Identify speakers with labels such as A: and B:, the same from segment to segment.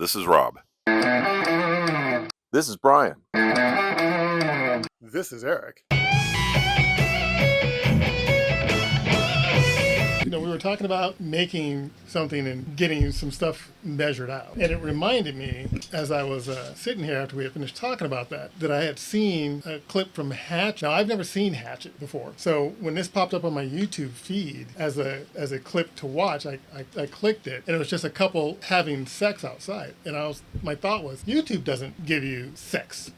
A: This is Rob. This is Brian.
B: This is Eric. We were talking about making something and getting some stuff measured out. And it reminded me, as I was sitting here after we had finished talking about that I had seen a clip from Hatchet. Now, I've never seen Hatchet before. So when this popped up on my YouTube feed as a clip to watch, I clicked it, and it was just a couple having sex outside. And my thought was, YouTube doesn't give you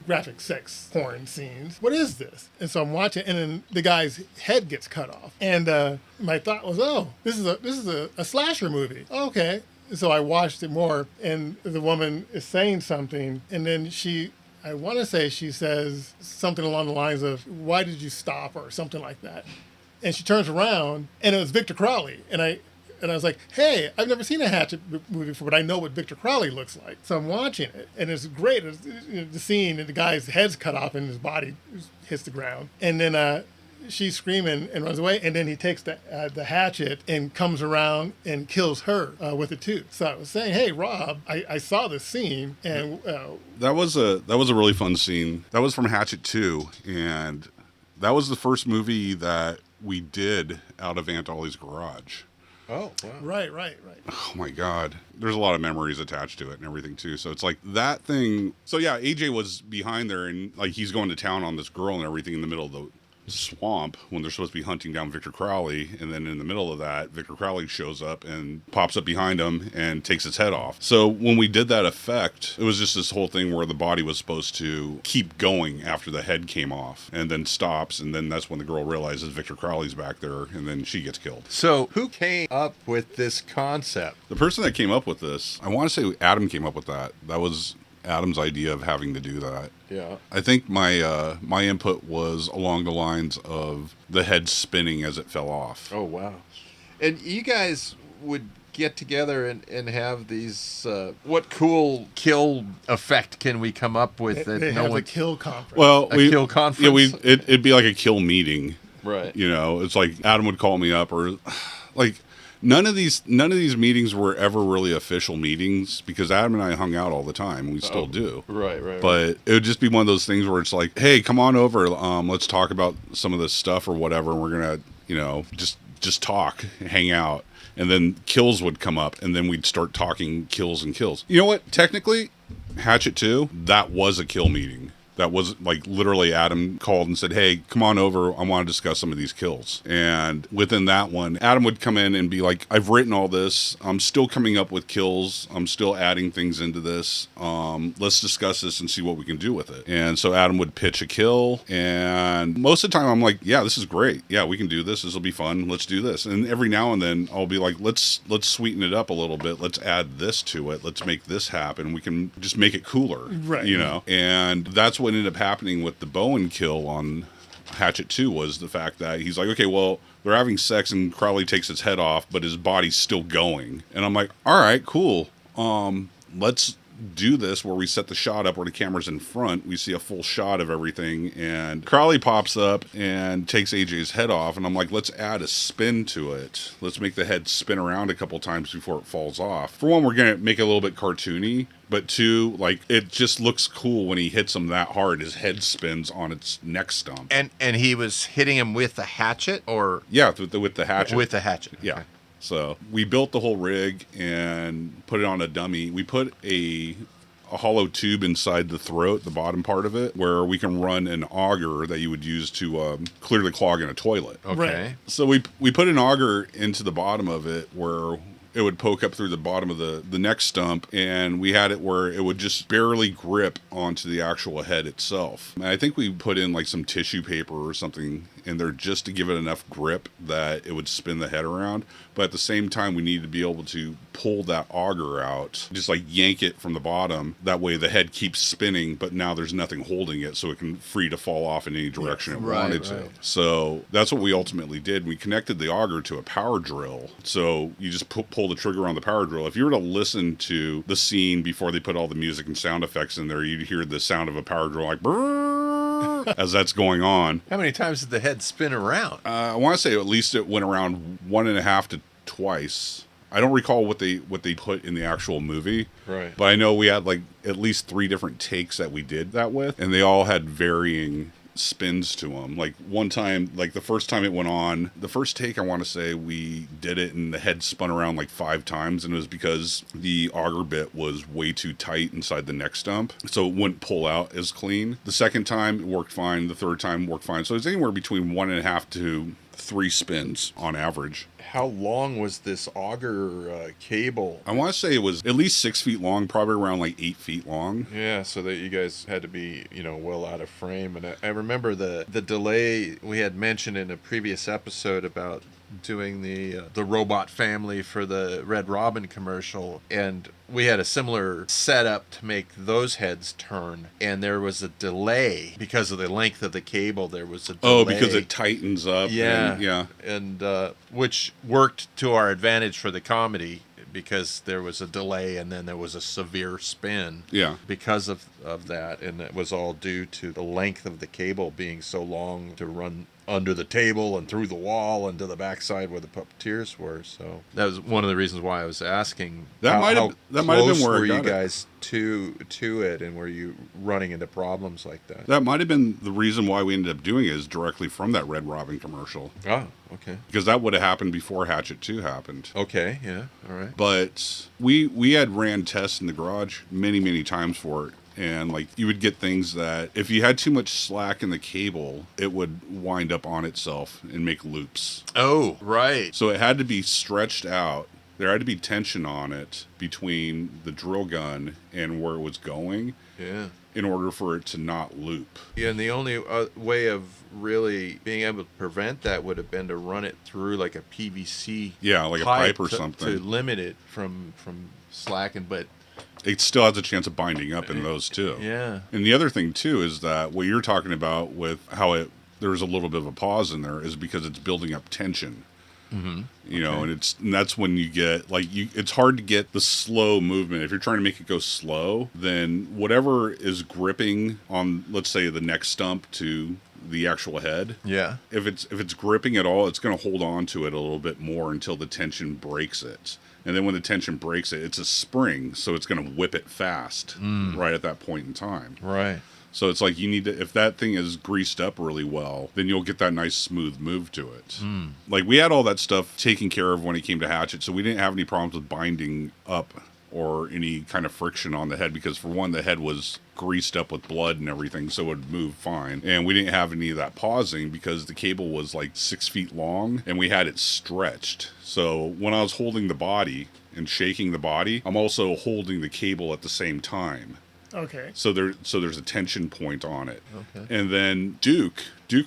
B: graphic sex porn scenes. What is this? And so I'm watching, and then the guy's head gets cut off. And my thought was, this is a slasher movie. Okay. So I watched it more, and the woman is saying something, and then I want to say she says something along the lines of, "Why did you stop?" or something like that. And she turns around, and it was Victor Crowley. And I was like, hey, I've never seen a Hatchet movie before, but I know what Victor Crowley looks like. So I'm watching it, and it's great. It's, the scene, and the guy's head's cut off, and his body hits the ground. And then she's screaming and runs away, and then he takes the hatchet and comes around and kills her with it too. So I was saying, hey, Rob, I saw this scene, and
C: that was a really fun scene. That was from Hatchet 2, and that was the first movie that we did out of Aunt Ollie's garage.
B: Oh, wow. Right.
C: Oh my God. There's a lot of memories attached to it and everything too. So it's like that thing. So yeah, AJ was behind there, and like he's going to town on this girl and everything in the middle of the swamp when they're supposed to be hunting down Victor Crowley, and then in the middle of that, Victor Crowley shows up and pops up behind him and takes his head off. So when we did that effect, it was just this whole thing where the body was supposed to keep going after the head came off and then stops, and then that's when the girl realizes Victor Crowley's back there, and then she gets killed.
D: So who came up with this concept?
C: The person that came up with this, I want to say Adam came up with that. That was Adam's idea of having to do that.
D: Yeah.
C: I think my my input was along the lines of the head spinning as it fell off.
D: Oh, wow. And you guys would get together and have these, what cool kill effect can we come up with?
B: They have a kill conference.
C: Well,
D: kill conference?
C: Yeah, it'd be like a kill meeting.
D: Right.
C: You know, it's like Adam would call me up, or like none of these meetings were ever really official meetings, because Adam and I hung out all the time. We still do.
D: Right.
C: But it would just be one of those things where it's like, hey, come on over. Let's talk about some of this stuff or whatever. And we're going to, just talk, hang out. And then kills would come up, and then we'd start talking kills and kills. You know what? Technically, Hatchet 2, that was a kill meeting. That was like literally Adam called and said, hey, come on over. I want to discuss some of these kills. And within that one, Adam would come in and be like, I've written all this. I'm still coming up with kills. I'm still adding things into this. Let's discuss this and see what we can do with it. And so Adam would pitch a kill. And most of the time I'm like, yeah, this is great. Yeah, we can do this. This will be fun. Let's do this. And every now and then I'll be like, let's sweeten it up a little bit. Let's add this to it. Let's make this happen. We can just make it cooler.
B: Right.
C: And that's what ended up happening with the Bowen kill on Hatchet 2 was the fact that he's like, okay, well, they're having sex and Crowley takes his head off, but his body's still going. And I'm like, all right, cool. Let's do this where we set the shot up where the camera's in front. We see a full shot of everything, and Crowley pops up and takes AJ's head off, and I'm like, let's add a spin to it. Let's make the head spin around a couple times before it falls off. For one, we're going to make it a little bit cartoony, but two, like, it just looks cool when he hits him that hard. His head spins on its neck stump.
D: And he was hitting him with the hatchet, or?
C: Yeah, with the hatchet.
D: With the hatchet.
C: Yeah.
D: Okay.
C: So we built the whole rig and put it on a dummy. We put a hollow tube inside the throat, the bottom part of it, where we can run an auger that you would use to clear the clog in a toilet.
D: Okay.
B: Right.
C: So we put an auger into the bottom of it where it would poke up through the bottom of the neck stump, and we had it where it would just barely grip onto the actual head itself. And I think we put in like some tissue paper or something in there just to give it enough grip that it would spin the head around. But at the same time, we needed to be able to pull that auger out, just like yank it from the bottom. That way the head keeps spinning, but now there's nothing holding it, so it can free to fall off in any direction it wanted to. So that's what we ultimately did. We connected the auger to a power drill. So you just pull the trigger on the power drill. If you were to listen to the scene before they put all the music and sound effects in there, you'd hear the sound of a power drill like brrr, as that's going on.
D: How many times did the head spin around?
C: I want to say at least it went around 1.5 to twice. I don't recall what they put in the actual movie.
D: Right.
C: But I know we had like at least 3 different takes that we did that with, and they all had varying spins to them. Like one time, like the first time it went on, the first take, I want to say we did it and the head spun around like 5 times, and it was because the auger bit was way too tight inside the neck stump, so it wouldn't pull out as clean. The second time it worked fine, the third time worked fine. So it's anywhere between 1.5 to 3 spins on average.
D: How long was this auger cable?
C: I want to say it was at least 6 feet long, probably around like 8 feet long.
D: Yeah, so that you guys had to be, well out of frame. And I remember the delay we had mentioned in a previous episode about doing the robot family for the Red Robin commercial, and we had a similar setup to make those heads turn, and there was a delay because of the length of the cable. There was a delay.
C: Oh, because it tightens up.
D: Yeah, and which worked to our advantage for the comedy, because there was a delay and then there was a severe spin.
C: Yeah.
D: Because of that, and it was all due to the length of the cable being so long to run under the table and through the wall and to the backside where the puppeteers were. So that was one of the reasons why I was asking.
C: That might have been where
D: were
C: I got
D: you guys to it, and were you running into problems like that?
C: That might have been the reason why we ended up doing it, is directly from that Red Robin commercial.
D: Oh, okay.
C: Because that would have happened before Hatchet 2 happened.
D: Okay, yeah, all right.
C: But we had ran tests in the garage many times for it. And like you would get things that if you had too much slack in the cable, it would wind up on itself and make loops.
D: Oh, right.
C: So it had to be stretched out. There had to be tension on it between the drill gun and where it was going.
D: Yeah.
C: In order for it to not loop.
D: Yeah, and the only way of really being able to prevent that would have been to run it through like a PVC.
C: Yeah, like a pipe or something
D: to limit it from slacking, but
C: it still has a chance of binding up in those too.
D: Yeah.
C: And the other thing too is that what you're talking about with how there's a little bit of a pause in there is because it's building up tension. Mm-hmm. And that's when you get it's hard to get the slow movement. If you're trying to make it go slow, then whatever is gripping on, let's say, the neck stump to the actual head.
D: Yeah.
C: If it's gripping at all, it's going to hold on to it a little bit more until the tension breaks it. And then when the tension breaks it, it's a spring, so it's going to whip it fast right at that point in time.
D: Right.
C: So it's like you need to, if that thing is greased up really well, then you'll get that nice smooth move to it. Like we had all that stuff taken care of when it came to Hatchet, so we didn't have any problems with binding up or any kind of friction on the head, because for one, the head was greased up with blood and everything, so it would move fine. And we didn't have any of that pausing because the cable was like 6 feet long and we had it stretched. So when I was holding the body and shaking the body, I'm also holding the cable at the same time.
B: Okay.
C: So there's a tension point on it.
D: Okay.
C: And then Duke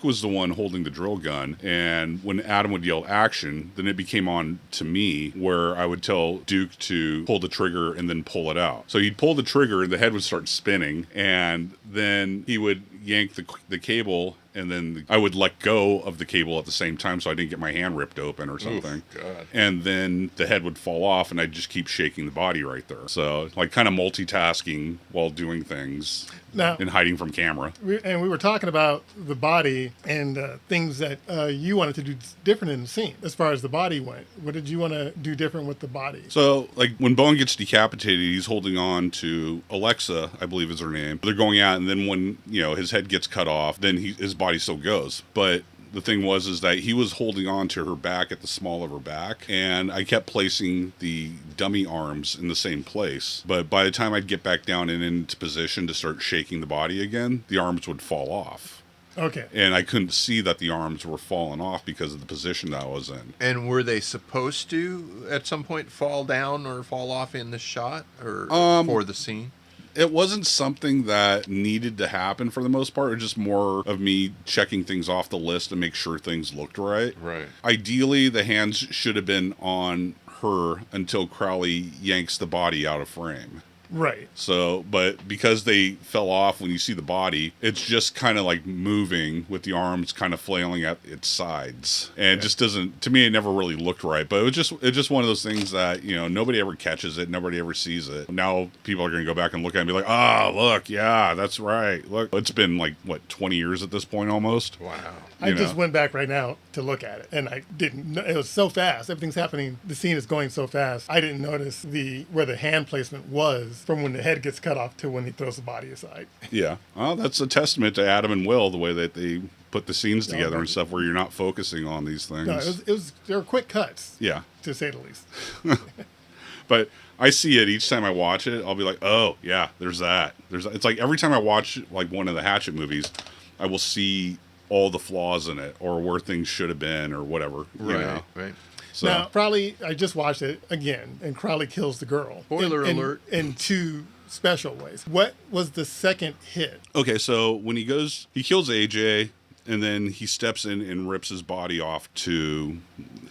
C: was the one holding the drill gun, and when Adam would yell action, then it became on to me where I would tell Duke to pull the trigger and then pull it out. So he'd pull the trigger and the head would start spinning, and then he would yank the cable, and then I would let go of the cable at the same time so I didn't get my hand ripped open or something.
D: Oof, God.
C: And then the head would fall off and I'd just keep shaking the body right there. So like kind of multitasking while doing things
B: now,
C: and hiding from camera.
B: We were talking about the body and things that you wanted to do different in the scene as far as the body went. What did you want to do different with the body?
C: So like when Bone gets decapitated, he's holding on to Alexa, I believe is her name. They're going out, and then when his head gets cut off, then his body still goes. But the thing is that he was holding on to her back at the small of her back, and I kept placing the dummy arms in the same place. But by the time I'd get back down and into position to start shaking the body again, the arms would fall off.
B: Okay.
C: And I couldn't see that the arms were falling off because of the position that I was in.
D: And were they supposed to at some point fall down or fall off in the shot or for the scene?
C: It wasn't something that needed to happen for the most part. It was just more of me checking things off the list to make sure things looked right.
D: Right.
C: Ideally, the hands should have been on her until Crowley yanks the body out of frame.
B: Right.
C: So, but because they fell off when you see the body, it's just kind of like moving with the arms kind of flailing at its sides. And it just doesn't, to me, it never really looked right. But it's just one of those things that, nobody ever catches it. Nobody ever sees it. Now people are going to go back and look at it and be like, oh, look, yeah, that's right. Look, it's been like, 20 years at this point almost?
D: Wow.
B: I just went back right now to look at it, and I didn't. It was so fast. Everything's happening. The scene is going so fast. I didn't notice where the hand placement was from when the head gets cut off to when he throws the body aside.
C: Yeah. Well, that's a testament to Adam and Will, the way that they put the scenes together and stuff where you're not focusing on these things.
B: No, they were quick cuts.
C: Yeah.
B: To say the least.
C: But I see it each time I watch it. I'll be like, oh, yeah, there's that. It's like every time I watch like one of the Hatchet movies, I will see all the flaws in it or where things should have been or whatever.
D: Right.
C: So,
B: now, Crowley, I just watched it again, and Crowley kills the girl.
D: Spoiler alert.
B: In two special ways. What was the second hit?
C: okay, so when he kills AJ, and then he steps in and rips his body off to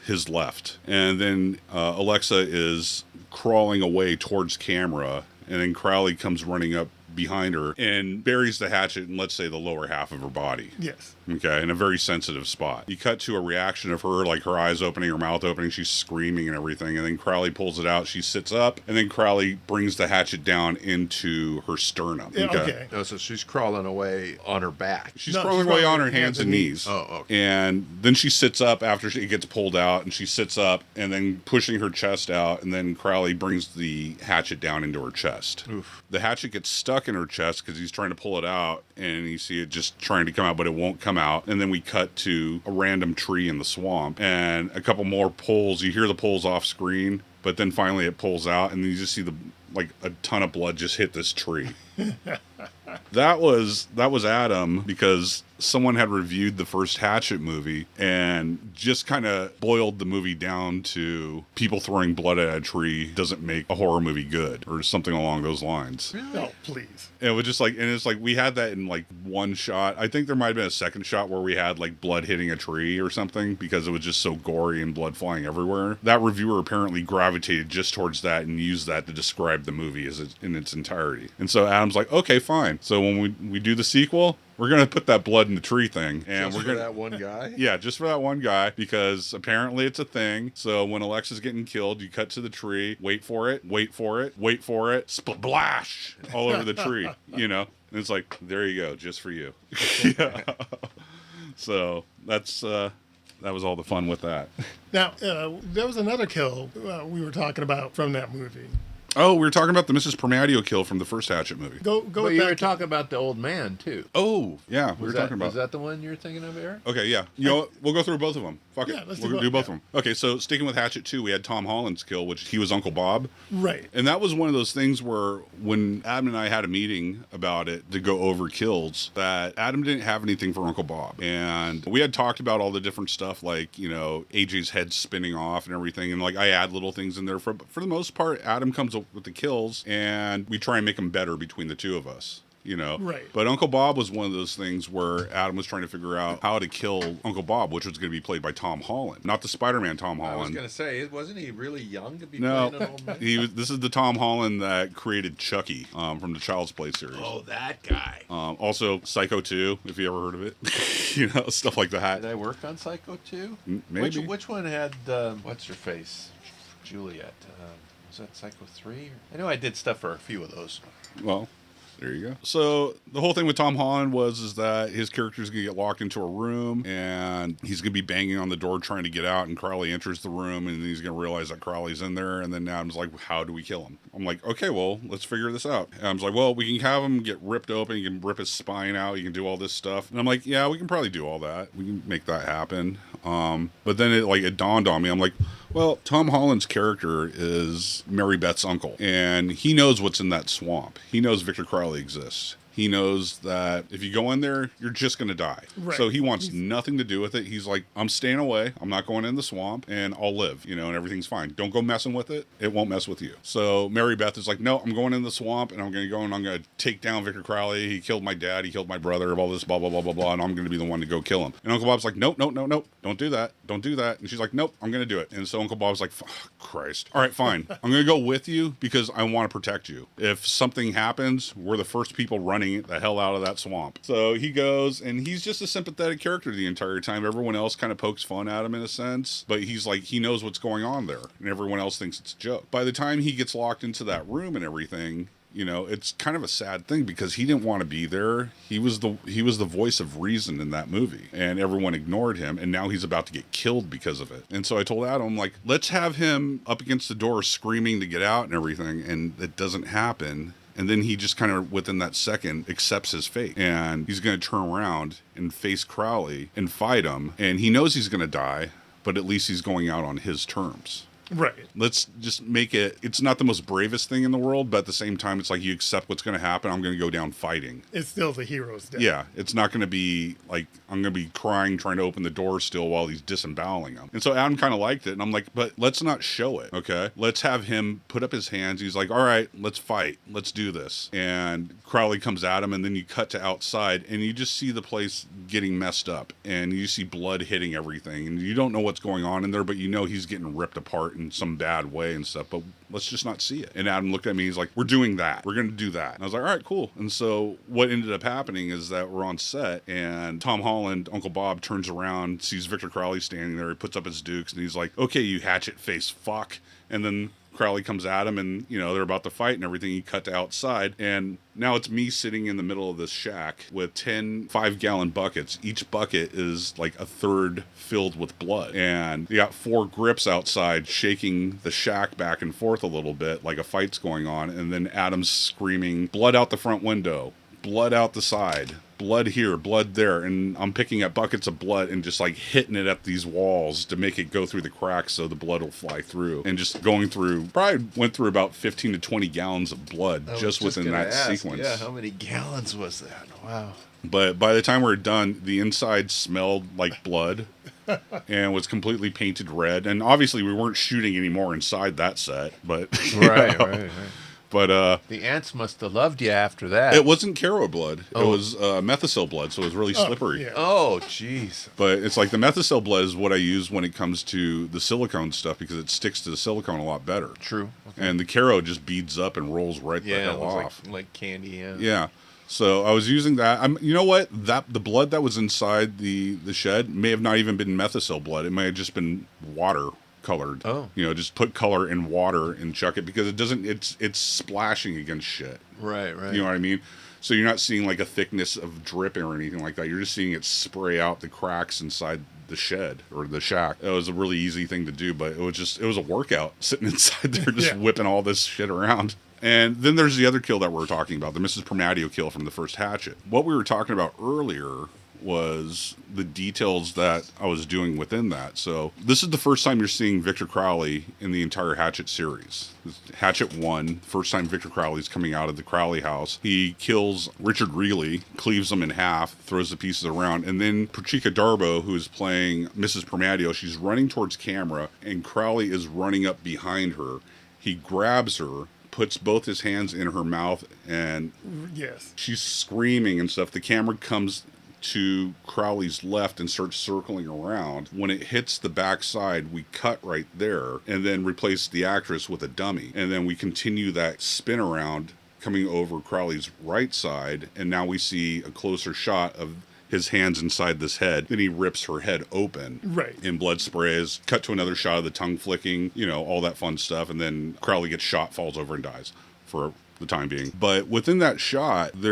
C: his left. And then Alexa is crawling away towards camera, and then Crowley comes running up behind her and buries the hatchet in, let's say, the lower half of her body.
B: Yes.
C: Okay, in a very sensitive spot. You cut to a reaction of her, like her eyes opening, her mouth opening, she's screaming and everything, and then Crowley pulls it out, she sits up, and then Crowley brings the hatchet down into her sternum.
B: Yeah, okay.
D: Oh, so she's crawling away on her back.
C: She's crawling away on her hands and knees.
D: Oh, okay.
C: And then she sits up after it gets pulled out, and she sits up, and then pushing her chest out, and then Crowley brings the hatchet down into her chest.
D: Oof.
C: The hatchet gets stuck in her chest because he's trying to pull it out, and you see it just trying to come out, but it won't come out. And then we cut to a random tree in the swamp, and a couple more pulls. You hear the pulls off screen, but then finally it pulls out, and you just see a ton of blood just hit this tree. That was Adam, because someone had reviewed the first Hatchet movie and just kind of boiled the movie down to people throwing blood at a tree doesn't make a horror movie good, or something along those lines.
B: No, please.
C: And it was just like, and it's like we had that in like one shot. I think there might have been a second shot where we had like blood hitting a tree or something because it was just so gory and blood flying everywhere. That reviewer apparently gravitated just towards that and used that to describe the movie in its entirety. And so Adam's like, okay, fine. So when we do the sequel, we're going to put that blood in the tree thing. And
D: Just
C: we're
D: for
C: gonna,
D: that one guy?
C: Yeah, just for that one guy, because apparently it's a thing. So when Alexa's getting killed, you cut to the tree, wait for it, splash all over the tree, And it's like, there you go, just for you. Yeah. So that was all the fun with that.
B: Now, there was another kill we were talking about from that movie.
C: Oh, we were talking about the Mrs. Permadio kill from the first Hatchet movie.
B: Go
D: But you
B: back
D: were talking about the old man, too.
C: Oh, yeah, we were talking about.
D: Was that the one you're thinking of, Eric?
C: Okay, yeah. You know what? We'll go through both of them. Fuck it.
B: Let's
C: We'll do both of them. Okay, so sticking with Hatchet 2, we had Tom Holland's kill, which he was Uncle Bob.
B: Right.
C: And that was one of those things where when Adam and I had a meeting about it to go over kills, that Adam didn't have anything for Uncle Bob. And we had talked about all the different stuff, like, AJ's head spinning off and everything. And, like, I add little things in there. For the most part, Adam comes up with the kills, and we try and make them better between the two of us.
B: Right.
C: But Uncle Bob was one of those things where Adam was trying to figure out how to kill Uncle Bob, which was going to be played by Tom Holland, not the Spider-Man Tom Holland.
D: I was going to say, wasn't he really young to be
C: No,
D: playing an old man?
C: this is the Tom Holland that created Chucky from the Child's Play series.
D: Oh, that guy.
C: Also, Psycho 2, if you ever heard of it, stuff like that.
D: Did I work on Psycho 2?
C: Maybe.
D: Which one had what's her face? Juliet. Was that Psycho 3? I know I did stuff for a few of those.
C: Well, there you go. So the whole thing with Tom Holland is that his character is going to get locked into a room, and he's going to be banging on the door trying to get out, and Crowley enters the room, and he's going to realize that Crowley's in there, and then Adam's like, how do we kill him? I'm like, okay, well, let's figure this out. And Adam's like, well, we can have him get ripped open, you can rip his spine out, you can do all this stuff. And I'm like, yeah, we can probably do all that. We can make that happen. But then it dawned on me. I'm like, well, Tom Holland's character is Mary Beth's uncle, and he knows what's in that swamp. He knows Victor Crowley exists. He knows that if you go in there, you're just going to die.
B: Right.
C: So he wants nothing to do with it. He's like, I'm staying away. I'm not going in the swamp, and I'll live, and everything's fine. Don't go messing with it. It won't mess with you. So Mary Beth is like, no, I'm going in the swamp, and I'm going to go and I'm going to take down Victor Crowley. He killed my dad. He killed my brother. All this blah, blah, blah, blah, blah. And I'm going to be the one to go kill him. And Uncle Bob's like, nope, nope, nope, nope. Don't do that. Don't do that. And she's like, nope, I'm going to do it. And so Uncle Bob's like, Christ. All right, fine. I'm going to go with you because I want to protect you. If something happens, we're the first people running the hell out of that swamp. So he goes, and he's just a sympathetic character the entire time. Everyone else kind of pokes fun at him in a sense, but he's like, he knows what's going on there, and everyone else thinks it's a joke. By the time he gets locked into that room and everything, it's kind of a sad thing because he didn't want to be there. He was the voice of reason in that movie, and everyone ignored him, and now he's about to get killed because of it. And so I told Adam, like, let's have him up against the door screaming to get out and everything, and it doesn't happen. And then he just kind of, within that second, accepts his fate. And he's going to turn around and face Crowley and fight him. And he knows he's going to die, but at least he's going out on his terms.
B: Right.
C: Let's just make it, it's not the most bravest thing in the world, but at the same time, it's like you accept what's going to happen. I'm going to go down fighting.
B: It's still the hero's death.
C: Yeah. It's not going to be like, I'm going to be crying, trying to open the door still while he's disemboweling him. And so Adam kind of liked it. And I'm like, but let's not show it. Okay. Let's have him put up his hands. He's like, all right, let's fight. Let's do this. And Crowley comes at him, and then you cut to outside, and you just see the place getting messed up, and you see blood hitting everything, and you don't know what's going on in there, but he's getting ripped apart in some bad way and stuff, but let's just not see it. And Adam looked at me, he's like, we're doing that. We're going to do that. And I was like, all right, cool. And so what ended up happening is that we're on set, and Tom Holland, Uncle Bob, turns around, sees Victor Crowley standing there, he puts up his dukes, and he's like, okay, you hatchet face fuck. And then Crowley comes at him, and they're about to fight and everything. He cut to outside, and now it's me sitting in the middle of this shack with 10 5-gallon buckets. Each bucket is like a third filled with blood, and you got 4 grips outside shaking the shack back and forth a little bit like a fight's going on. And then Adam's screaming, blood out the front window, blood out the side, blood here, blood there. And I'm picking up buckets of blood and just like hitting it at these walls to make it go through the cracks so the blood will fly through. And just going through, probably went through about 15 to 20 gallons of blood just within that sequence.
D: Yeah, how many gallons was that? Wow.
C: But by the time we were done, the inside smelled like blood and was completely painted red. And obviously we weren't shooting anymore inside that set, but
D: Right.
C: But
D: the ants must have loved you after that.
C: it wasn't Caro blood. It was Methicil blood, so it was really slippery.
B: Yeah.
D: Oh, jeez.
C: But it's like the Methicil blood is what I use when it comes to the silicone stuff because it sticks to the silicone a lot better.
D: True. Okay.
C: And the Caro just beads up and rolls right the
D: Yeah, it
C: hell
D: was
C: off.
D: like candy. Yeah.
C: Yeah. So I was using that. You know what? The blood that was inside the shed may have not even been Methicil blood. It may have just been water colored.
D: Oh.
C: Just put color in water and chuck it because it doesn't. It's splashing against shit.
D: Right.
C: You know what I mean? So you're not seeing like a thickness of dripping or anything like that. You're just seeing it spray out the cracks inside the shed or the shack. It was a really easy thing to do, but it was a workout sitting inside there just whipping all this shit around. And then there's the other kill that we're talking about, the Mrs. Permadio kill from the first Hatchet. What we were talking about earlier was the details that I was doing within that. So this is the first time you're seeing Victor Crowley in the entire Hatchet series. Hatchet 1, first time Victor Crowley's coming out of the Crowley house. He kills Richard Reilly, cleaves him in half, throws the pieces around, and then Prachika Darbo, who is playing Mrs. Permadio, she's running towards camera, and Crowley is running up behind her. He grabs her, puts both his hands in her mouth, and she's screaming and stuff. The camera comes to Crowley's left and starts circling around. When it hits the backside, we cut right there and then replace the actress with a dummy. And then we continue that spin around coming over Crowley's right side, and now we see a closer shot of his hands inside this head. Then he rips her head open.
B: Right.
C: And blood sprays. Cut to another shot of the tongue flicking, all that fun stuff. And then Crowley gets shot, falls over, and dies for the time being. But within that shot, I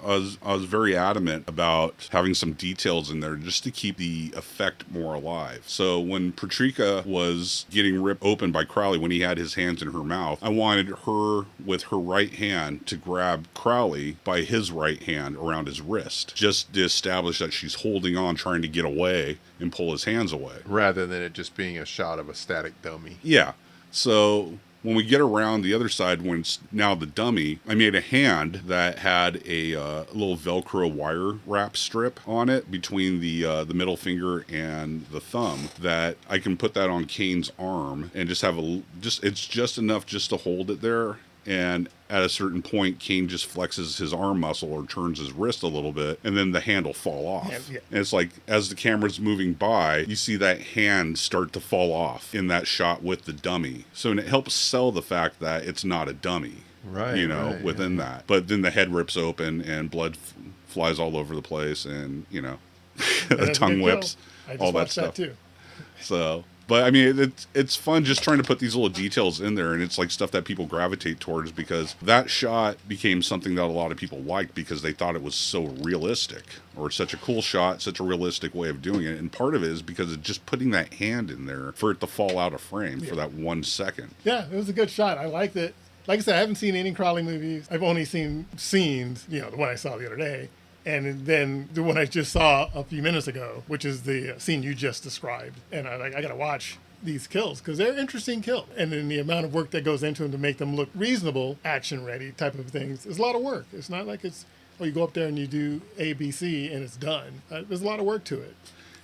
C: was very adamant about having some details in there just to keep the effect more alive. So when Patrika was getting ripped open by Crowley, when he had his hands in her mouth, I wanted her with her right hand to grab Crowley by his right hand around his wrist, just to establish that she's holding on, trying to get away and pull his hands away.
D: Rather than it just being a shot of a static dummy.
C: Yeah. So when we get around the other side, when it's now the dummy, I made a hand that had a little Velcro wire wrap strip on it between the middle finger and the thumb, that I can put that on Kane's arm and just have it's just enough just to hold it there. And at a certain point, Kane just flexes his arm muscle or turns his wrist a little bit, and then the hand will fall off. Yeah. And it's like, as the camera's moving by, you see that hand start to fall off in that shot with the dummy. So, and it helps sell the fact that it's not a dummy,
D: right?
C: Within that. But then the head rips open and blood flies all over the place, and, the tongue whips, all that stuff. That too. So... But I mean, it's fun just trying to put these little details in there, and it's like stuff that people gravitate towards, because that shot became something that a lot of people liked because they thought it was so realistic, or such a cool shot, such a realistic way of doing it. And part of it is because of just putting that hand in there for it to fall out of frame for that 1 second.
B: Yeah, it was a good shot. I liked it. Like I said, I haven't seen any Crowley movies. I've only seen scenes, the one I saw the other day. And then the one I just saw a few minutes ago, which is the scene you just described. And I got to watch these kills because they're interesting kills. And then the amount of work that goes into them to make them look reasonable, action-ready type of things is a lot of work. It's not like it's, you go up there and you do A, B, C, and it's done. There's a lot of work to it.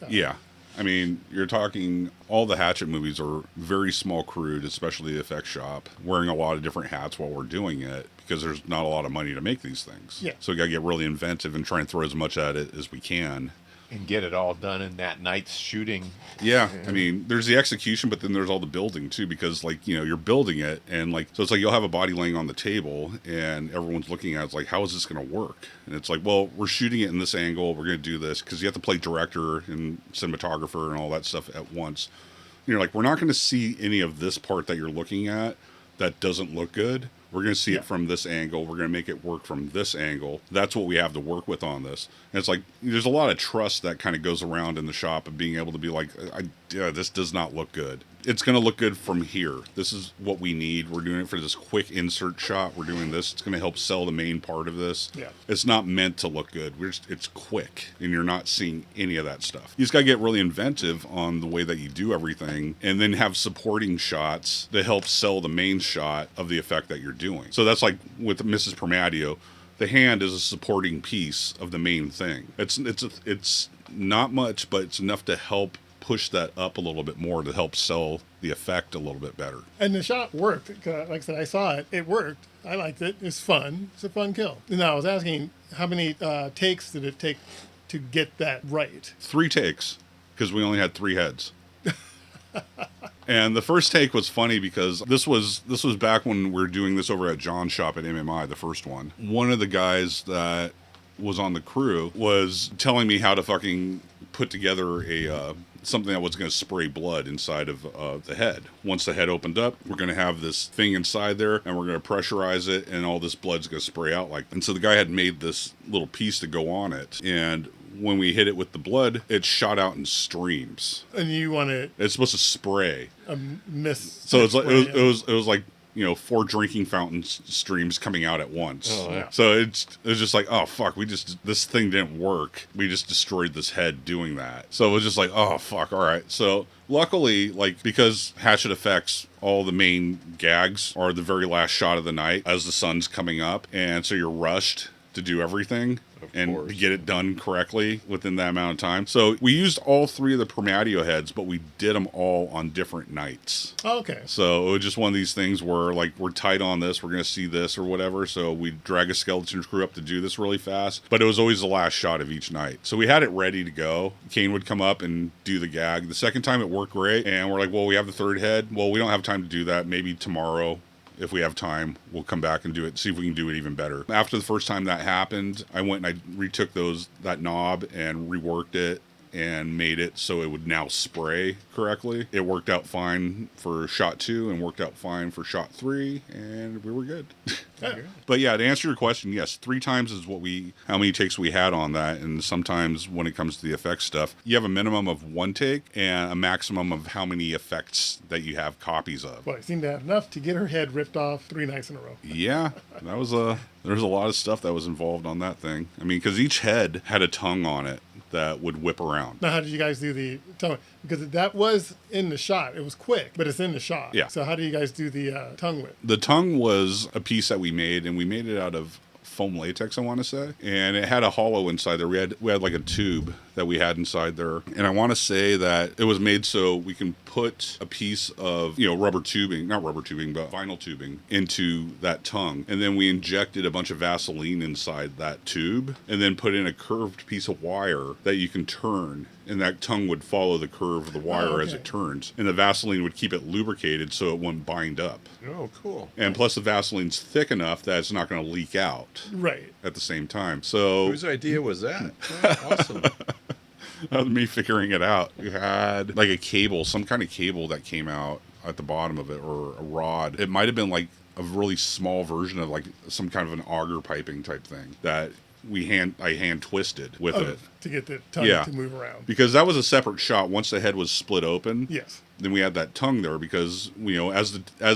C: Yeah. I mean, you're talking, all the Hatchet movies are very small crewed, especially the effects shop, wearing a lot of different hats while we're doing it, because there's not a lot of money to make these things.
B: Yeah.
C: So we got to get really inventive and try and throw as much at it as we can.
D: And get it all done in that night's shooting.
C: Yeah. I mean, there's the execution, but then there's all the building too, because you're building it, and so it's like you'll have a body laying on the table and everyone's looking at it, it's like, how is this going to work? And it's like, well, we're shooting it in this angle, we're going to do this, because you have to play director and cinematographer and all that stuff at once. And you're like, we're not going to see any of this part that you're looking at that doesn't look good. We're going to see it from this angle. We're going to make it work from this angle. That's what we have to work with on this. And it's like, there's a lot of trust that kind of goes around in the shop of being able to be like, this does not look good. It's going to look good from here. This is what we need. We're doing it for this quick insert shot. We're doing this. It's going to help sell the main part of this.
B: Yeah.
C: It's not meant to look good. It's quick, and you're not seeing any of that stuff. You just got to get really inventive on the way that you do everything, and then have supporting shots that help sell the main shot of the effect that you're doing. So that's like with Mrs. Permadio. The hand is a supporting piece of the main thing. It's not much, but it's enough to help push that up a little bit more to help sell the effect a little bit better.
B: And the shot worked. Like I said, I saw it. It worked. I liked it. It's fun. It's a fun kill. Now, I was asking, how many takes did it take to get that right?
C: 3 takes, because we only had 3 heads. And the first take was funny because this was back when we were doing this over at John's shop at MMI, the first one. One of the guys that was on the crew was telling me how to fucking put together a something that was going to spray blood inside of the head. Once the head opened up, we're going to have this thing inside there, and we're going to pressurize it, and all this blood's going to spray out like. And so the guy had made this little piece to go on it, and when we hit it with the blood, it shot out in streams.
B: And you want to?
C: It's supposed to spray.
B: Mist.
C: So it's like it was like 4 drinking fountain streams coming out at once.
D: Oh, yeah.
C: So it was just like, oh fuck, this thing didn't work. We just destroyed this head doing that. So it was just like, oh fuck, all right. So luckily, because Hatchet effects, all the main gags are the very last shot of the night as the sun's coming up, and so you're rushed to do everything and to get it done correctly within that amount of time. So we used all 3 of the Permadio heads, but we did them all on different nights.
B: Oh, okay.
C: So it was just one of these things where we're tight on this, we're going to see this or whatever. So we drag a skeleton crew up to do this really fast, but it was always the last shot of each night. So we had it ready to go. Kane would come up and do the gag. The second time it worked great. And we're like, well, we have the 3rd head. Well, we don't have time to do that. Maybe tomorrow, if we have time, we'll come back and do it, see if we can do it even better. After the first time that happened, I went and I retook that knob and reworked it and made it so it would now spray correctly. It worked out fine for shot 2 and worked out fine for shot 3, and we were good. But yeah, to answer your question, yes, 3 times is how many takes we had on that. And sometimes when it comes to the effects stuff, you have a minimum of 1 take and a maximum of how many effects that you have copies of.
B: Well, I seem to have enough to get her head ripped off 3 nights in a row.
C: Yeah, that was there's a lot of stuff that was involved on that thing. I mean, because each head had a tongue on it that would whip around.
B: Now, how did you guys do the tongue? Because that was in the shot. It was quick, but it's in the shot.
C: Yeah.
B: So how do you guys do the tongue whip?
C: The tongue was a piece that we made, and we made it out of foam latex, I want to say, and it had a hollow inside there. We had like a tube that we had inside there, and I want to say that it was made so we can put a piece of rubber tubing, not rubber tubing, but vinyl tubing into that tongue, and then we injected a bunch of Vaseline inside that tube, and then put in a curved piece of wire that you can turn, and that tongue would follow the curve of the wire as it turns, and the Vaseline would keep it lubricated so it wouldn't bind up.
D: Oh, cool.
C: And plus the Vaseline's thick enough that it's not going to leak out
B: Right.
C: at the same time. So
D: Whose idea was that? Oh, awesome.
C: me figuring it out. We had like a cable, some kind of cable that came out at the bottom of it, or a rod. It might have been like a really small version of like some kind of an auger piping type thing that I hand twisted with it
B: to get the tongue to move around.
C: Because that was a separate shot. Once the head was split open,
B: Yes.
C: then we had that tongue there because as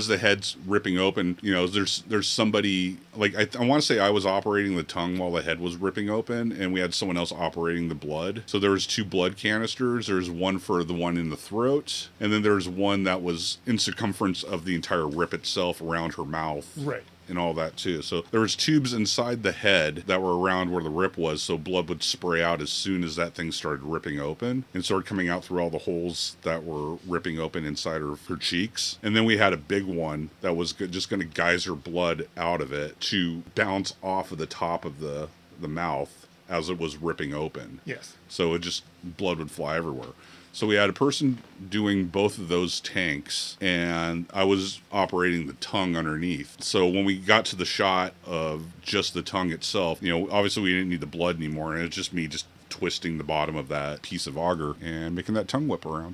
C: the head's ripping open, there's somebody like I want to say I was operating the tongue while the head was ripping open, and we had someone else operating the blood. So there was 2 blood canisters. There's one for the one in the throat, and then there's one that was in circumference of the entire rip itself around her mouth.
B: Right.
C: And all that too. So there was tubes inside the head that were around where the rip was, so blood would spray out as soon as that thing started ripping open and started coming out through all the holes that were ripping open inside her cheeks. And then we had a big one that was just going to geyser blood out of it to bounce off of the top of the mouth as it was ripping open.
B: Yes.
C: So blood would fly everywhere. So we had a person doing both of those tanks, and I was operating the tongue underneath. So when we got to the shot of just the tongue itself, obviously we didn't need the blood anymore, and it's just me just twisting the bottom of that piece of auger and making that tongue whip around.